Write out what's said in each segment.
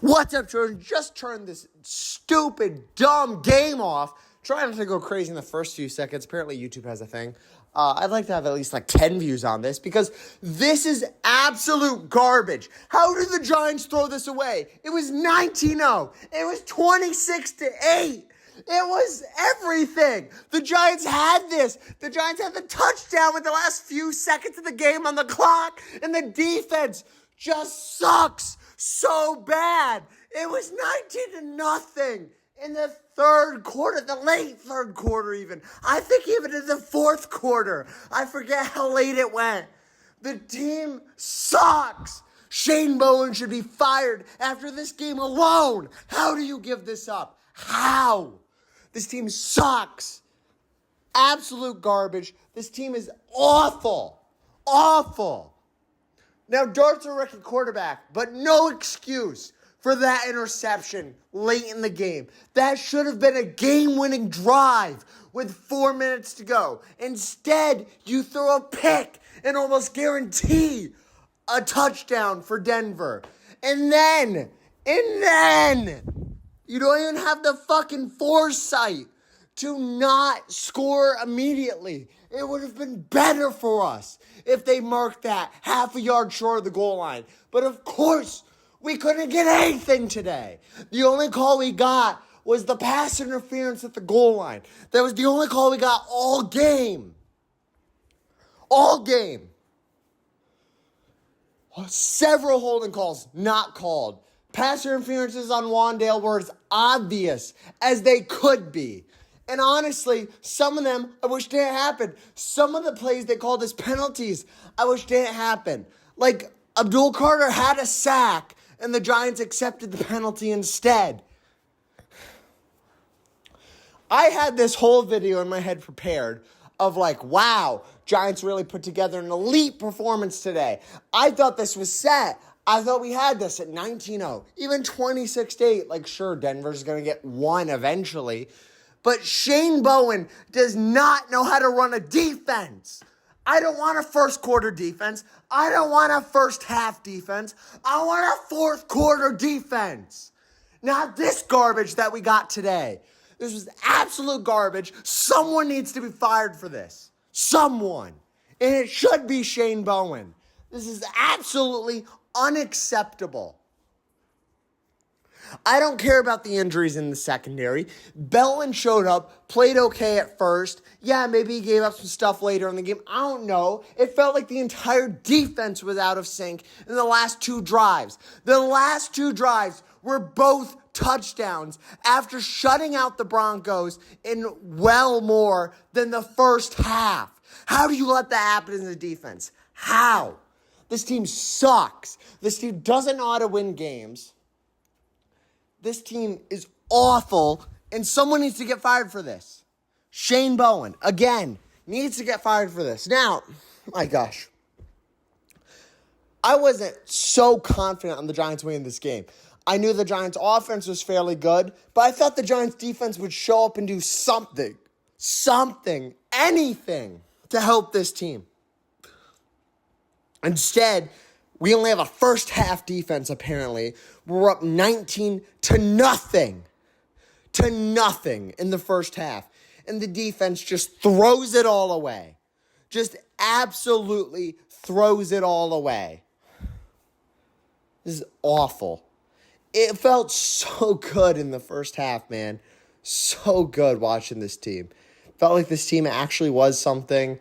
What's up, children? Just turned this stupid, dumb game off. Trying not to go crazy in the first few seconds. Apparently, YouTube has a thing. I'd like to have at least 10 views on this because this is absolute garbage. How did the Giants throw this away? It was 19-0. It was 26-8. It was everything. The Giants had this. The Giants had the touchdown with the last few seconds of the game on the clock, and the defense just sucks so bad. It was 19-0 in the third quarter, the late third quarter even. I think even in the fourth quarter. I forget how late it went. The team sucks. Shane Bowen should be fired after this game alone. How do you give this up? How? This team sucks. Absolute garbage. This team is awful. Awful. Now, Dart's a rookie quarterback, but no excuse for that interception late in the game. That should have been a game-winning drive with 4 minutes to go. Instead, you throw a pick and almost guarantee a touchdown for Denver. And then, you don't even have the fucking foresight to not score immediately. It would have been better for us if they marked that half a yard short of the goal line. But of course, we couldn't get anything today. The only call we got was the pass interference at the goal line. That was the only call we got all game. All game. Several holding calls not called. Pass interferences on Wan'Dale were as obvious as they could be. And honestly, some of them I wish didn't happen. Some of the plays they called as penalties, I wish didn't happen. Like, Abdul Carter had a sack, and the Giants accepted the penalty instead. I had this whole video in my head prepared of wow, Giants really put together an elite performance today. I thought this was set. I thought we had this at 19-0, even 26-8. Sure, Denver's going to get one eventually. But Shane Bowen does not know how to run a defense. I don't want a first quarter defense. I don't want a first half defense. I want a fourth quarter defense. Not this garbage that we got today. This was absolute garbage. Someone needs to be fired for this. Someone. And it should be Shane Bowen. This is absolutely unacceptable. I don't care about the injuries in the secondary. Bellin showed up, played okay at first. Yeah, maybe he gave up some stuff later in the game. I don't know. It felt like the entire defense was out of sync in the last two drives. The last two drives were both touchdowns after shutting out the Broncos in well more than the first half. How do you let that happen in the defense? How? This team sucks. This team doesn't know how to win games. This team is awful, and someone needs to get fired for this. Shane Bowen, again, needs to get fired for this. Now, my gosh, I wasn't so confident on the Giants winning this game. I knew the Giants' offense was fairly good, but I thought the Giants' defense would show up and do something, anything to help this team. Instead, we only have a first half defense, apparently. We're up 19-0 in the first half. And the defense just throws it all away. Just absolutely throws it all away. This is awful. It felt so good in the first half, man. So good watching this team. Felt like this team actually was something.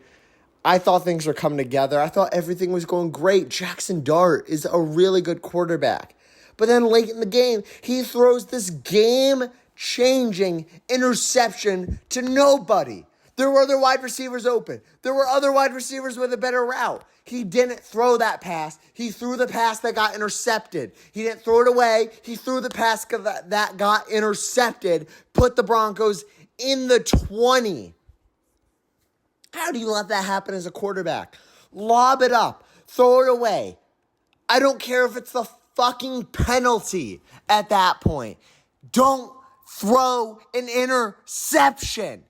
I thought things were coming together. I thought everything was going great. Jackson Dart is a really good quarterback. But then late in the game, he throws this game-changing interception to nobody. There were other wide receivers open. There were other wide receivers with a better route. He didn't throw that pass. He threw the pass that got intercepted. He didn't throw it away. He threw the pass that got intercepted, put the Broncos in the 20. How do you let that happen as a quarterback? Lob it up. Throw it away. I don't care if it's the fucking penalty at that point. Don't throw an interception.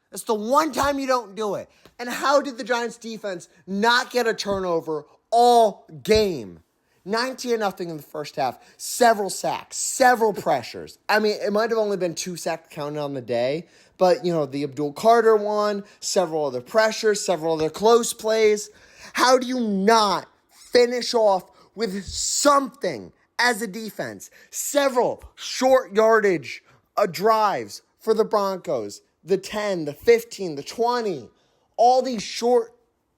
That's the one time you don't do it. And how did the Giants defense not get a turnover all game? 19-0 in the first half. Several sacks, several pressures. I mean, it might have only been 2 sacks counted on the day, but, the Abdul Carter one, several other pressures, several other close plays. How do you not finish off with something as a defense? Several short yardage drives for the Broncos. The 10, the 15, the 20. All these short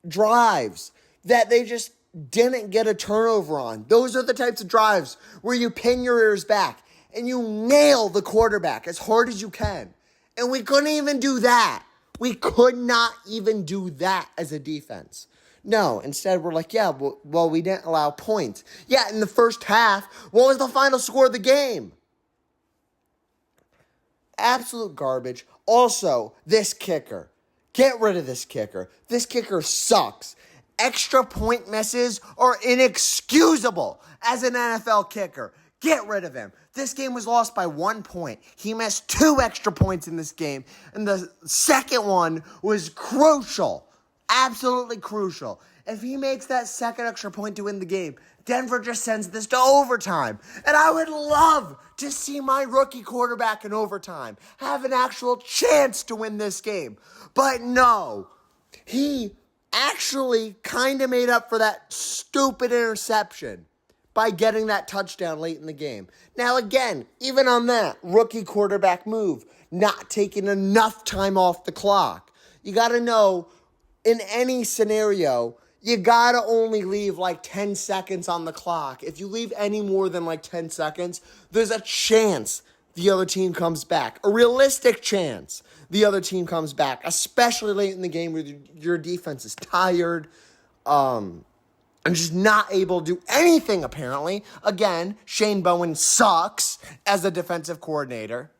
drives that they just didn't get a turnover on. Those are the types of drives where you pin your ears back and you nail the quarterback as hard as you can. And we couldn't even do that. We could not even do that as a defense. No, instead we're like, well, we didn't allow points. Yeah, in the first half, what was the final score of the game? Absolute garbage. Also, this kicker. Get rid of this kicker. This kicker sucks. Extra point misses are inexcusable as an NFL kicker. Get rid of him. This game was lost by 1 point. He missed 2 extra points in this game, and the second one was crucial. Absolutely crucial. If he makes that second extra point to win the game, Denver just sends this to overtime. And I would love to see my rookie quarterback in overtime have an actual chance to win this game. But no, he actually kind of made up for that stupid interception by getting that touchdown late in the game. Now again, even on that rookie quarterback move, not taking enough time off the clock. You got to know, in any scenario, you got to only leave like 10 seconds on the clock. If you leave any more than like 10 seconds, there's a chance the other team comes back. A realistic chance the other team comes back, especially late in the game where your defense is tired and just not able to do anything, apparently. Again, Shane Bowen sucks as a defensive coordinator.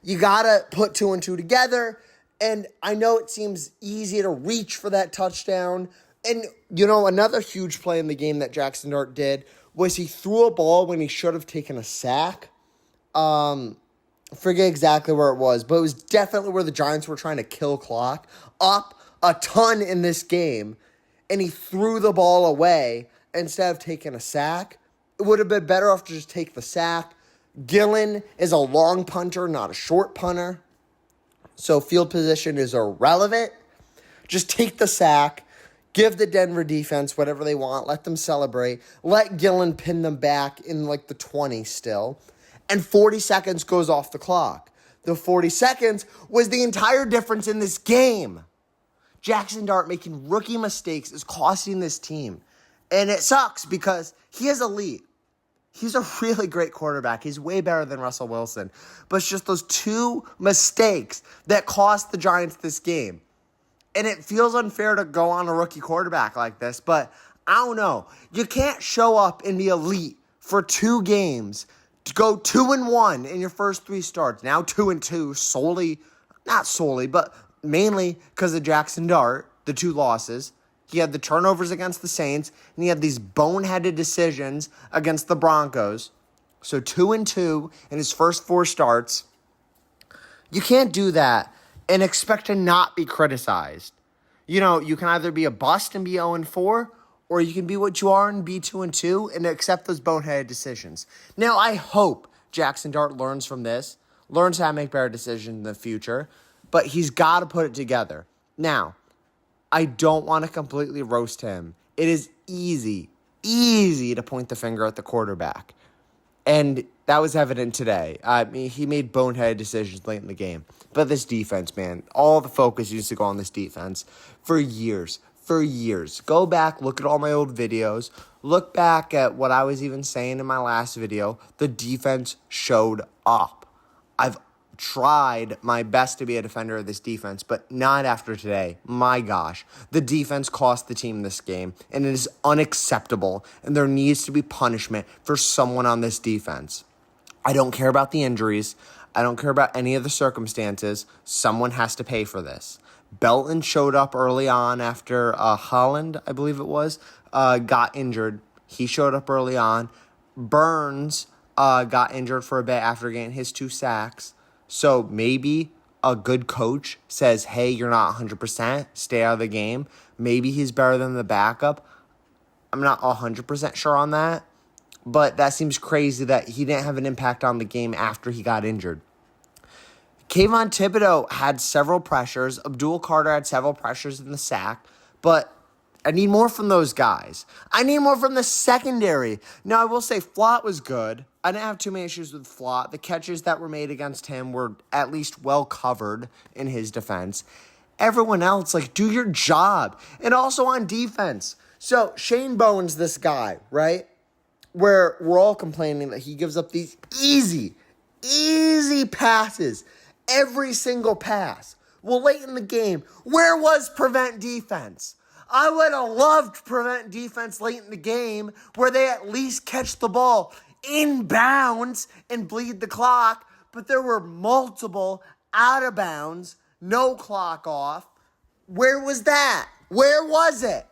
You got to put 2 and 2 together. And I know it seems easy to reach for that touchdown. And, another huge play in the game that Jackson Dart did was he threw a ball when he should have taken a sack. Forget exactly where it was, but it was definitely where the Giants were trying to kill clock. Up a ton in this game, and he threw the ball away instead of taking a sack. It would have been better off to just take the sack. Gillen is a long punter, not a short punter. So field position is irrelevant. Just take the sack. Give the Denver defense whatever they want. Let them celebrate. Let Gillen pin them back in like the 20 still. And 40 seconds goes off the clock. The 40 seconds was the entire difference in this game. Jackson Dart making rookie mistakes is costing this team. And it sucks because he is elite. He's a really great quarterback. He's way better than Russell Wilson. But it's just those 2 mistakes that cost the Giants this game. And it feels unfair to go on a rookie quarterback like this, but I don't know. You can't show up and be elite for 2 games to go 2-1 in your first 3 starts. Now 2-2 solely, not solely, but mainly because of Jackson Dart, the 2 losses. He had the turnovers against the Saints, and he had these boneheaded decisions against the Broncos. So 2-2 in his first 4 starts. You can't do that and expect to not be criticized. You can either be a bust and be 0-4, or you can be what you are and be 2-2 and accept those boneheaded decisions. Now, I hope Jackson Dart learns from this, learns how to make better decisions in the future, but he's got to put it together. Now, I don't want to completely roast him. It is easy to point the finger at the quarterback. And that was evident today. I mean, he made boneheaded decisions late in the game. But this defense, man, all the focus used to go on this defense for years. Go back, look at all my old videos. Look back at what I was even saying in my last video. The defense showed up. I've tried my best to be a defender of this defense, but not after today. My gosh, the defense cost the team this game, and it is unacceptable, and there needs to be punishment for someone on this defense. I don't care about the injuries. I don't care about any of the circumstances. Someone has to pay for this. Belton showed up early on after Holland, I believe it was, got injured. He showed up early on. Burns got injured for a bit after getting his 2 sacks. So maybe a good coach says, hey, you're not 100%, stay out of the game. Maybe he's better than the backup. I'm not 100% sure on that, but that seems crazy that he didn't have an impact on the game after he got injured. Kayvon Thibodeau had several pressures. Abdul Carter had several pressures in the sack, but I need more from those guys. I need more from the secondary. Now, I will say Flott was good. I didn't have too many issues with Flott. The catches that were made against him were at least well covered in his defense. Everyone else, do your job. And also on defense. So, Shane Bowen's this guy, right? Where we're all complaining that he gives up these easy passes. Every single pass. Well, late in the game, where was prevent defense? I would have loved prevent defense late in the game where they at least catch the ball in bounds and bleed the clock, but there were multiple out of bounds, no clock off. Where was that? Where was it?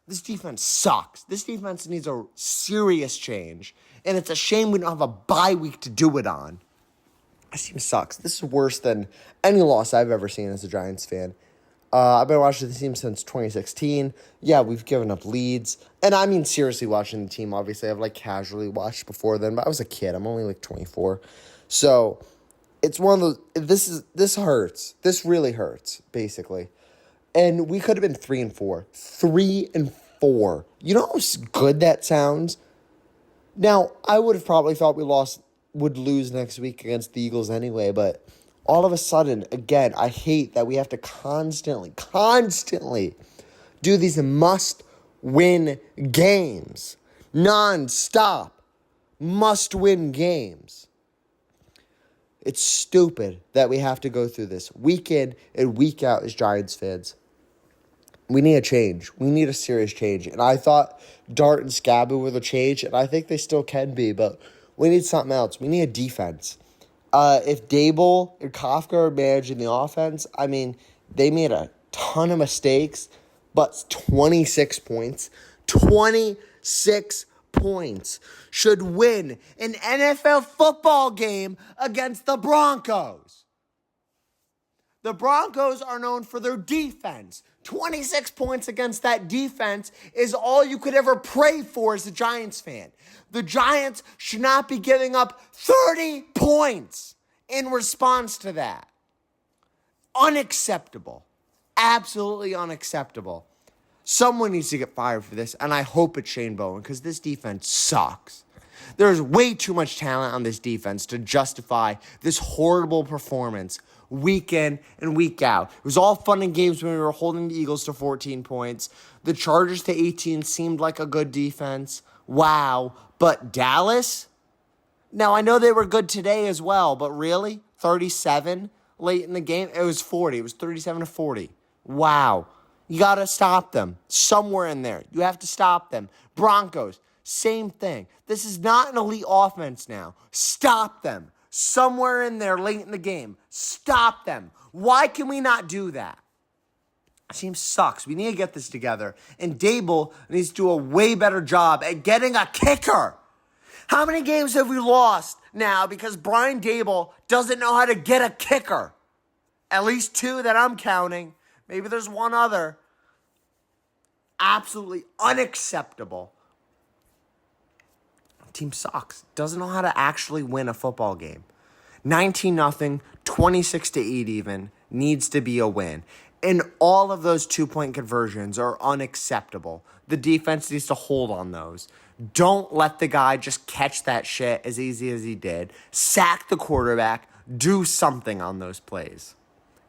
This defense sucks. This defense needs a serious change, and it's a shame we don't have a bye week to do it on. This team sucks. This is worse than any loss I've ever seen as a Giants fan. I've been watching the team since 2016. Yeah, we've given up leads. And I mean seriously watching the team. Obviously, I've casually watched before then, but I was a kid. I'm only 24. So it's one of those, this hurts. This really hurts, basically. And we could have been 3-4. 3-4. You know how good that sounds? Now, I would have probably thought would lose next week against the Eagles anyway, but all of a sudden, again, I hate that we have to constantly do these must-win games. Non-stop must-win games. It's stupid that we have to go through this week in and week out as Giants fans. We need a change. We need a serious change. And I thought Dart and Scaboo were the change, and I think they still can be, but we need something else. We need a defense. If Dable and Kafka are managing the offense, I mean, they made a ton of mistakes, but 26 points. 26 points should win an NFL football game against the Broncos. The Broncos are known for their defense. 26 points against that defense is all you could ever pray for as a Giants fan. The Giants should not be giving up 30 points in response to that. Unacceptable. Absolutely unacceptable. Someone needs to get fired for this, and I hope it's Shane Bowen, because this defense sucks. There's way too much talent on this defense to justify this horrible performance week in and week out. It was all fun and games when we were holding the Eagles to 14 points. The Chargers to 18 seemed like a good defense. Wow. But Dallas? Now, I know they were good today as well, but really? 37 late in the game? It was 40. It was 37-40. Wow. You got to stop them. Somewhere in there. You have to stop them. Broncos, same thing. This is not an elite offense now. Stop them. Somewhere in there late in the game. Stop them. Why can we not do that? This team sucks. We need to get this together. And Dable needs to do a way better job at getting a kicker. How many games have we lost now because Brian Dable doesn't know how to get a kicker? At least 2 that I'm counting. Maybe there's one other. Absolutely unacceptable. The team sucks. Doesn't know how to actually win a football game. 19-0, 26-8 even, needs to be a win. And all of those 2-point conversions are unacceptable. The defense needs to hold on those. Don't let the guy just catch that shit as easy as he did. Sack the quarterback. Do something on those plays.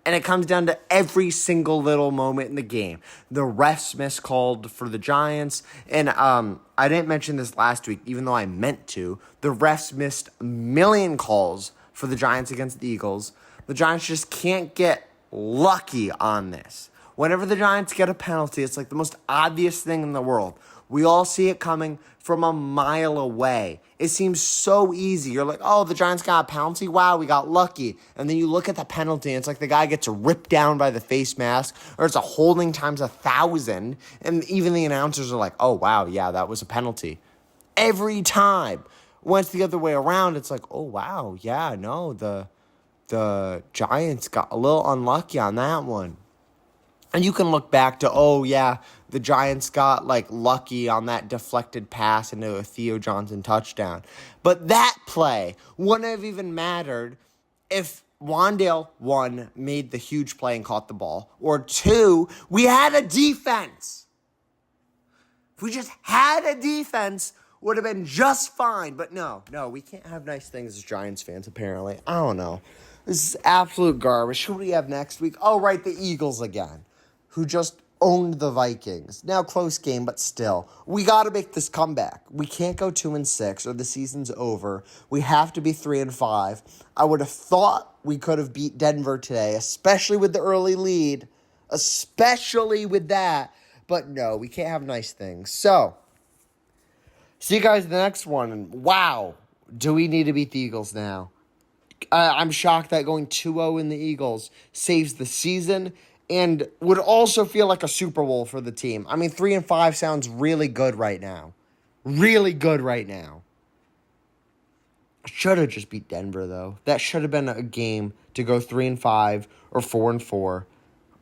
And it comes down to every single little moment in the game. The refs miscalled for the Giants. And I didn't mention this last week, even though I meant to. The refs missed a million calls for the Giants against the Eagles. The Giants just can't get lucky on this. Whenever the Giants get a penalty, it's like the most obvious thing in the world. We all see it coming from a mile away. It seems so easy. You're like, oh, the Giants got a penalty? Wow, we got lucky. And then you look at the penalty, and it's like the guy gets ripped down by the face mask, or it's a holding times 1,000. And even the announcers are like, oh, wow, yeah, that was a penalty. Every time. When it's the other way around, it's like, oh, wow, yeah, no, the Giants got a little unlucky on that one. And you can look back to, oh, yeah, the Giants got, lucky on that deflected pass into a Theo Johnson touchdown. But that play wouldn't have even mattered if Wan'Dale, one, made the huge play and caught the ball, or two, we had a defense. If we just had a defense, would have been just fine. But no, we can't have nice things as Giants fans, apparently. I don't know. This is absolute garbage. Who do we have next week? Oh, right, the Eagles again, who just owned the Vikings. Now, close game, but still. We got to make this comeback. We can't go 2-6 or the season's over. We have to be 3-5. I would have thought we could have beat Denver today, especially with the early lead. Especially with that. But no, we can't have nice things. So, see you guys in the next one. And wow, do we need to beat the Eagles now? I'm shocked that going 2-0 in the Eagles saves the season and would also feel like a Super Bowl for the team. I mean, 3-5 sounds really good right now. Really good right now. Should have just beat Denver, though. That should have been a game to go 3-5 or 4-4.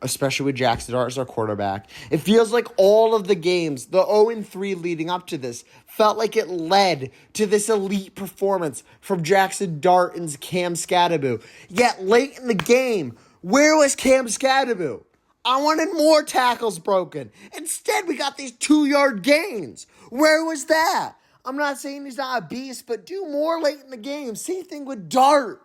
Especially with Jackson Dart as our quarterback. It feels like all of the games, the 0-3 leading up to this, felt like it led to this elite performance from Jackson Dart and Cam Skattebo. Yet late in the game, where was Cam Skattebo? I wanted more tackles broken. Instead, we got these 2-yard gains. Where was that? I'm not saying he's not a beast, but do more late in the game. Same thing with Dart.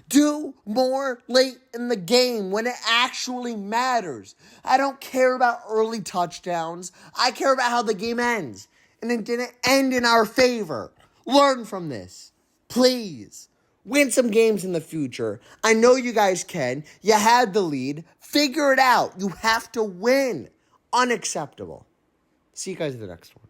Do more late in the game when it actually matters. I don't care about early touchdowns. I care about how the game ends. And it didn't end in our favor. Learn from this. Please. Win some games in the future. I know you guys can. You had the lead. Figure it out. You have to win. Unacceptable. See you guys in the next one.